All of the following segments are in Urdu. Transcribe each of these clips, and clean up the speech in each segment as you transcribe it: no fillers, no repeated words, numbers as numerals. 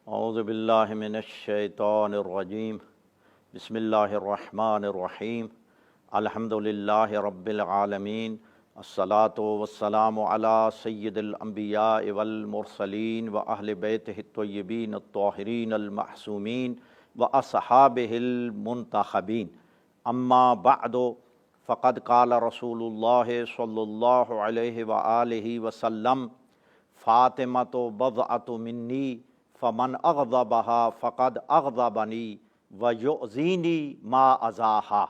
اعوذ باللہ من الشیطان الرجیم بسم اللہ الرحمن الرحیم الحمد للہ رب العالمین الصلاۃ والسلام علی سید الانبیاء والمرسلین واہل بیتہ الطیبین الطاہرین المعصومین واصحابہ المنتخبین اما بعد فقد قال رسول اللہ صلی اللہ علیہ وآلہ وسلم فاطمۃ بضعۃ منی فمن اغضبها فقد اغضبنی ویؤذینی ما اذاہا۔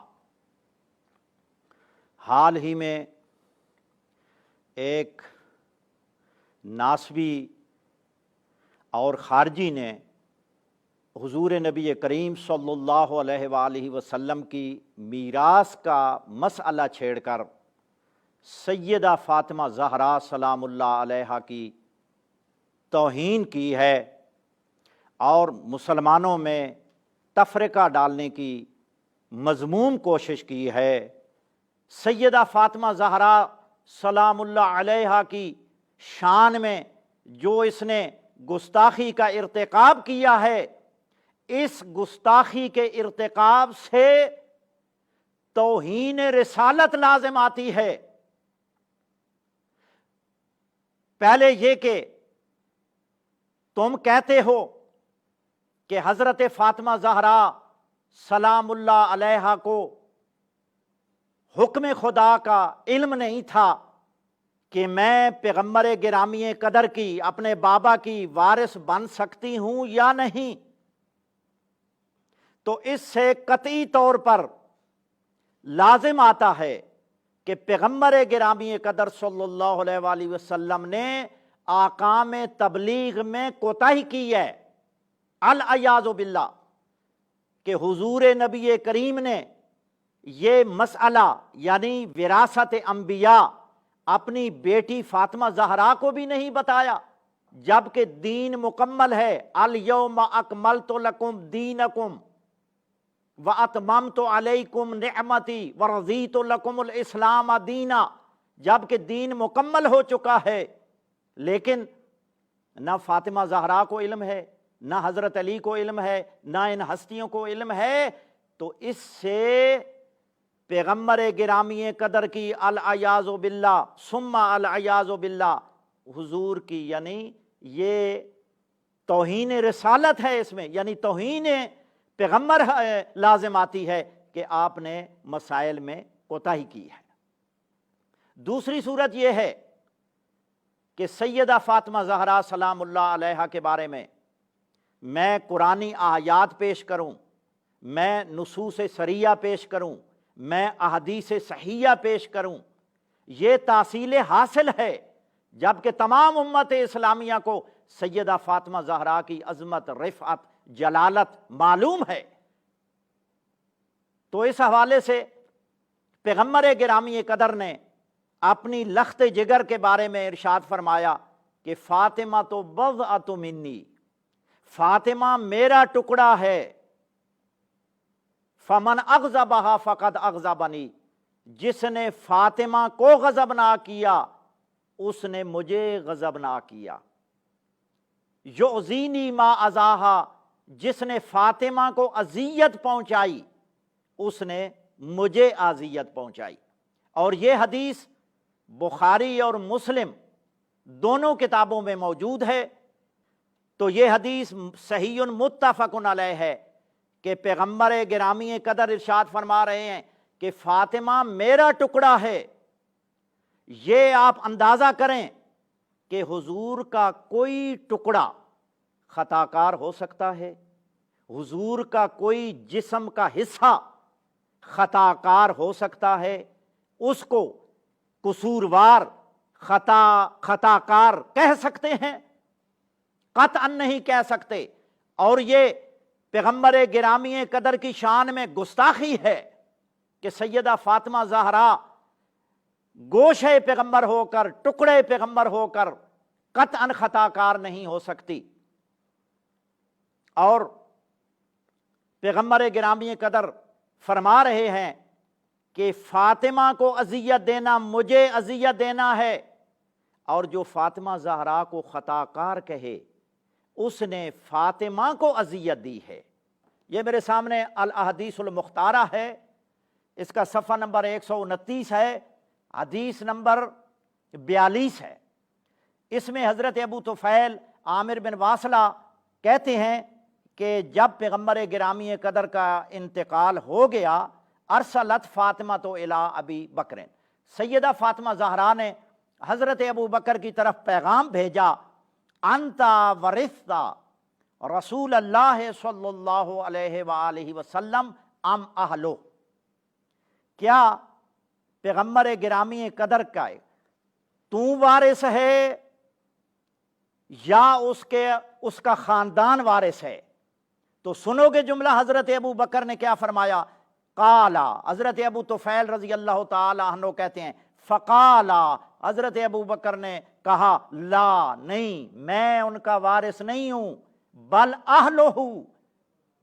حال ہی میں ایک ناسبی اور خارجی نے حضور نبی کریم صلی اللہ علیہ وآلہ وسلم کی میراث کا مسئلہ چھیڑ کر سیدہ فاطمہ زہرا سلام اللہ علیہا کی توہین کی ہے اور مسلمانوں میں تفرقہ ڈالنے کی مذموم کوشش کی ہے۔ سیدہ فاطمہ زہرا سلام اللہ علیہا کی شان میں جو اس نے گستاخی کا ارتکاب کیا ہے، اس گستاخی کے ارتکاب سے توہین رسالت لازم آتی ہے۔ پہلے یہ کہ تم کہتے ہو کہ حضرت فاطمہ زہرا سلام اللہ علیہا کو حکم خدا کا علم نہیں تھا کہ میں پیغمبر گرامی قدر کی اپنے بابا کی وارث بن سکتی ہوں یا نہیں، تو اس سے قطعی طور پر لازم آتا ہے کہ پیغمبر گرامی قدر صلی اللہ علیہ وآلہ وسلم نے احکام تبلیغ میں کوتاہی کی ہے، العیاذ باللہ، کہ حضور نبی کریم نے یہ مسئلہ یعنی وراثت انبیاء اپنی بیٹی فاطمہ زہرا کو بھی نہیں بتایا، جبکہ دین مکمل ہے۔ الیوم اکملت لکم دینکم واتممت علیکم نعمتی ورضیت لکم الاسلام دینا، جبکہ دین مکمل ہو چکا ہے، لیکن نہ فاطمہ زہرا کو علم ہے، نہ حضرت علی کو علم ہے، نہ ان ہستیوں کو علم ہے، تو اس سے پیغمبر گرامی قدر کی العیاذ باللہ ثم العیاذ باللہ حضور کی یعنی یہ توہین رسالت ہے، اس میں یعنی توہین پیغمبر لازم آتی ہے کہ آپ نے مسائل میں کوتاہی کی ہے۔ دوسری صورت یہ ہے کہ سیدہ فاطمہ زہرا سلام اللہ علیہا کے بارے میں قرآنی آیات پیش کروں، میں نصوص سریہ پیش کروں، میں احادیث صحیحہ پیش کروں، یہ تحصیل حاصل ہے، جبکہ تمام امت اسلامیہ کو سیدہ فاطمہ زہرا کی عظمت، رفعت، جلالت معلوم ہے۔ تو اس حوالے سے پیغمبر گرامی قدر نے اپنی لخت جگر کے بارے میں ارشاد فرمایا کہ فاطمہ تو بضعۃ منی، فاطمہ میرا ٹکڑا ہے، فمن اغضبہا فقد اغضبنی، جس نے فاطمہ کو غضبناک کیا اس نے مجھے غضبناک کیا، یؤذینی ما اذاہا، جس نے فاطمہ کو اذیت پہنچائی اس نے مجھے اذیت پہنچائی۔ اور یہ حدیث بخاری اور مسلم دونوں کتابوں میں موجود ہے۔ تو یہ حدیث صحیح متفق علیہ ہے کہ پیغمبر گرامی قدر ارشاد فرما رہے ہیں کہ فاطمہ میرا ٹکڑا ہے۔ یہ آپ اندازہ کریں کہ حضور کا کوئی ٹکڑا خطا کار ہو سکتا ہے، حضور کا کوئی جسم کا حصہ خطا کار ہو سکتا ہے، اس کو قصوروار خطا کار کہہ سکتے ہیں؟ قطعاً نہیں کہہ سکتے۔ اور یہ پیغمبر گرامی قدر کی شان میں گستاخی ہے کہ سیدہ فاطمہ زہرا گوشے پیغمبر ہو کر، ٹکڑے پیغمبر ہو کر قطعاً خطا کار نہیں ہو سکتی۔ اور پیغمبر گرامی قدر فرما رہے ہیں کہ فاطمہ کو اذیت دینا مجھے اذیت دینا ہے، اور جو فاطمہ زہرا کو خطا کار کہے اس نے فاطمہ کو اذیت دی ہے۔ یہ میرے سامنے الاحادیث المختارہ ہے، اس کا صفحہ نمبر 129 ہے، حدیث نمبر 42 ہے۔ اس میں حضرت ابو طفیل عامر بن واصلہ کہتے ہیں کہ جب پیغمبر گرامی قدر کا انتقال ہو گیا، ارسلت فاطمہ تو الی ابی بکر، سیدہ فاطمہ زہرا نے حضرت ابو بکر کی طرف پیغام بھیجا، انت ورثت رسول اللہ صلی اللہ علیہ وآلہ وسلم ام اہلو، کیا پیغمبر گرامی قدر کا تو وارث ہے یا اس کا خاندان وارث ہے؟ تو سنو گے جملہ حضرت ابو بکر نے کیا فرمایا، قالا، حضرت ابو طفیل رضی اللہ تعالی عنہ کہتے ہیں فقالا، حضرت ابو بکر نے کہا لا، نہیں، میں ان کا وارث نہیں ہوں، بل اہلہ،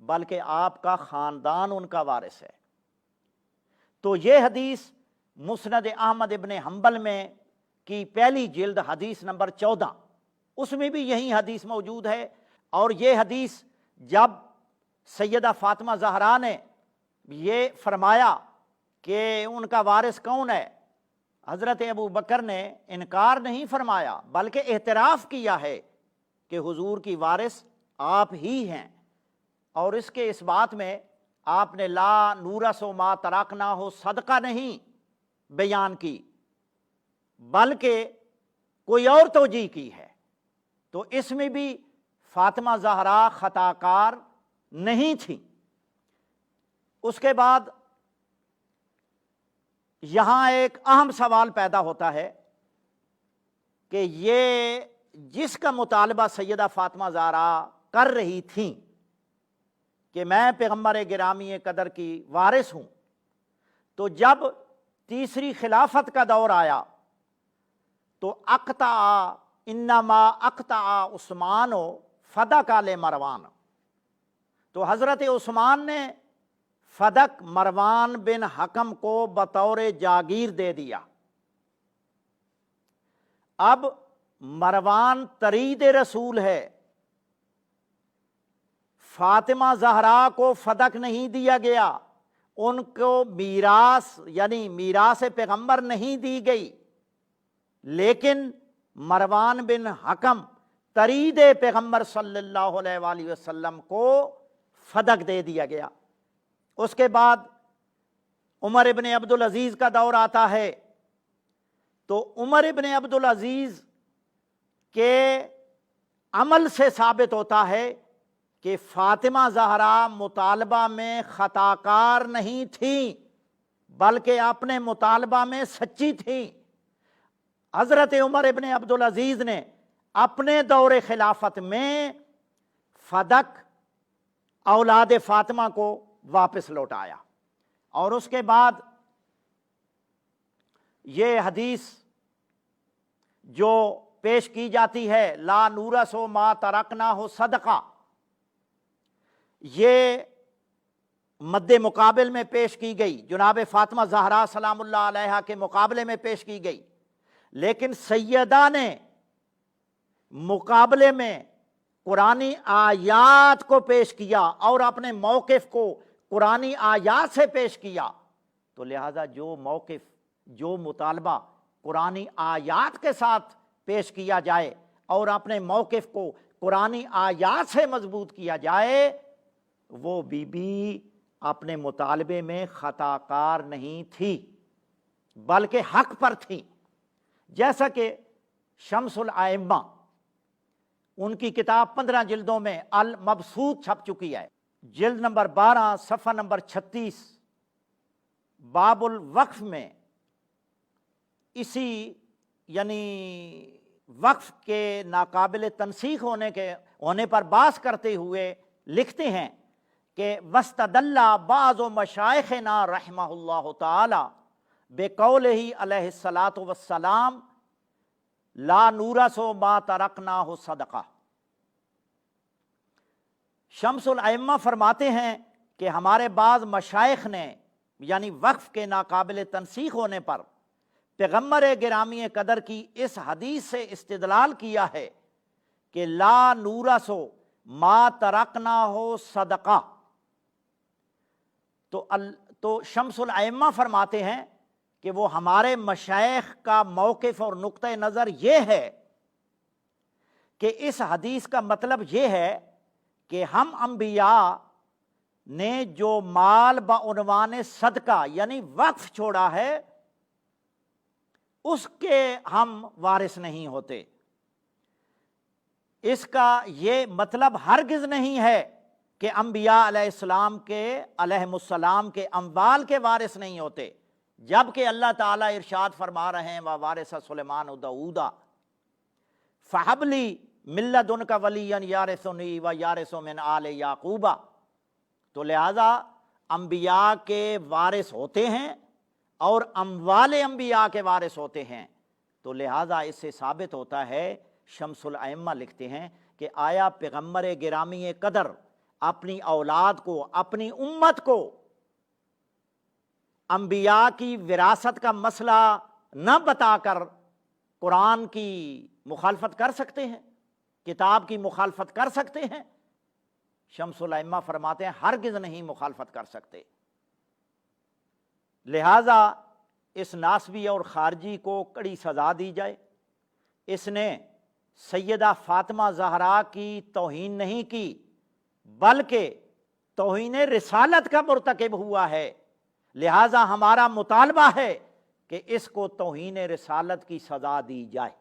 بلکہ آپ کا خاندان ان کا وارث ہے۔ تو یہ حدیث مسند احمد ابن حنبل میں کی پہلی جلد حدیث نمبر 14، اس میں بھی یہی حدیث موجود ہے۔ اور یہ حدیث جب سیدہ فاطمہ زہرا نے یہ فرمایا کہ ان کا وارث کون ہے، حضرت ابو بکر نے انکار نہیں فرمایا بلکہ اعتراف کیا ہے کہ حضور کی وارث آپ ہی ہیں، اور اس کے اس بات میں آپ نے لا نورث ما ترکنا ہو صدقہ نہیں بیان کی بلکہ کوئی اور توجیہ کی ہے۔ تو اس میں بھی فاطمہ زہرا خطا کار نہیں تھی۔ اس کے بعد یہاں ایک اہم سوال پیدا ہوتا ہے کہ یہ جس کا مطالبہ سیدہ فاطمہ زہرا کر رہی تھیں کہ میں پیغمبر گرامی قدر کی وارث ہوں، تو جب تیسری خلافت کا دور آیا تو انما اقطع عثمان و فدک مروان، تو حضرت عثمان نے فدک مروان بن حکم کو بطور جاگیر دے دیا۔ اب مروان ترید رسول ہے، فاطمہ زہرا کو فدک نہیں دیا گیا، ان کو میراث یعنی میراث پیغمبر نہیں دی گئی، لیکن مروان بن حکم ترید پیغمبر صلی اللہ علیہ وآلہ وسلم کو فدک دے دیا گیا۔ اس کے بعد عمر ابن عبدالعزیز کا دور آتا ہے، تو عمر ابن عبدالعزیز کے عمل سے ثابت ہوتا ہے کہ فاطمہ زہرا مطالبہ میں خطا کار نہیں تھیں بلکہ اپنے مطالبہ میں سچی تھیں۔ حضرت عمر ابن عبدالعزیز نے اپنے دور خلافت میں فدک اولاد فاطمہ کو واپس لوٹایا، اور اس کے بعد یہ حدیث جو پیش کی جاتی ہے لا نورث ما ترکنا ہو صدقہ، یہ مد مقابل میں پیش کی گئی، جناب فاطمہ زہرا سلام اللہ علیہا کے مقابلے میں پیش کی گئی، لیکن سیدہ نے مقابلے میں قرآنی آیات کو پیش کیا اور اپنے موقف کو قرآنی آیات سے پیش کیا۔ تو لہٰذا جو موقف، جو مطالبہ قرآنی آیات کے ساتھ پیش کیا جائے اور اپنے موقف کو قرآنی آیات سے مضبوط کیا جائے، وہ بی بی اپنے مطالبے میں خطا کار نہیں تھی بلکہ حق پر تھی۔ جیسا کہ شمس الائمہ، ان کی کتاب 15 جلدوں میں المبسوط چھپ چکی ہے، جلد نمبر 12 صفحہ نمبر 36 باب الوقف میں اسی یعنی وقف کے ناقابل تنسیخ ہونے پر بحث کرتے ہوئے لکھتے ہیں کہ وَاسْتَدَلَّ بَعْضُ مَشَائِخِنَا رحمہ اللہ تعالی بِقَوْلِهِ علیہ الصلاۃ والسلام لا نورث ما ترکناہ صدقہ۔ شمس الائمہ فرماتے ہیں کہ ہمارے بعض مشائخ نے یعنی وقف کے ناقابل تنسیخ ہونے پر پیغمبر گرامی قدر کی اس حدیث سے استدلال کیا ہے کہ لا نورثو ما ترکنا ہو صدقہ، تو شمس الائمہ فرماتے ہیں کہ وہ ہمارے مشائخ کا موقف اور نقطہ نظر یہ ہے کہ اس حدیث کا مطلب یہ ہے کہ ہم انبیاء نے جو مال بعنوان صدقہ یعنی وقف چھوڑا ہے اس کے ہم وارث نہیں ہوتے۔ اس کا یہ مطلب ہرگز نہیں ہے کہ انبیاء علیہ السلام کے علیہم السلام کے اموال کے وارث نہیں ہوتے، جبکہ اللہ تعالیٰ ارشاد فرما رہے ہیں وَوَارِثَ سُلَيْمَانُ دَاوُودَ فَهَبْ لِي مِن لَّدُنْكَ وَلِيًّا يَرِثُنِي وَيَرِثُ مِنْ آلِ یعقوب۔ تو لہذا انبیاء کے وارث ہوتے ہیں اور اموال انبیاء کے وارث ہوتے ہیں، تو لہذا اس سے ثابت ہوتا ہے، شمس الائمہ لکھتے ہیں کہ آیا پیغمبر گرامی قدر اپنی اولاد کو، اپنی امت کو انبیاء کی وراثت کا مسئلہ نہ بتا کر قرآن کی مخالفت کر سکتے ہیں، کتاب کی مخالفت کر سکتے ہیں؟ شمس الائمہ فرماتے ہیں ہرگز نہیں مخالفت کر سکتے۔ لہٰذا اس ناسبی اور خارجی کو کڑی سزا دی جائے۔ اس نے سیدہ فاطمہ زہرا کی توہین نہیں کی بلکہ توہین رسالت کا مرتکب ہوا ہے، لہٰذا ہمارا مطالبہ ہے کہ اس کو توہین رسالت کی سزا دی جائے۔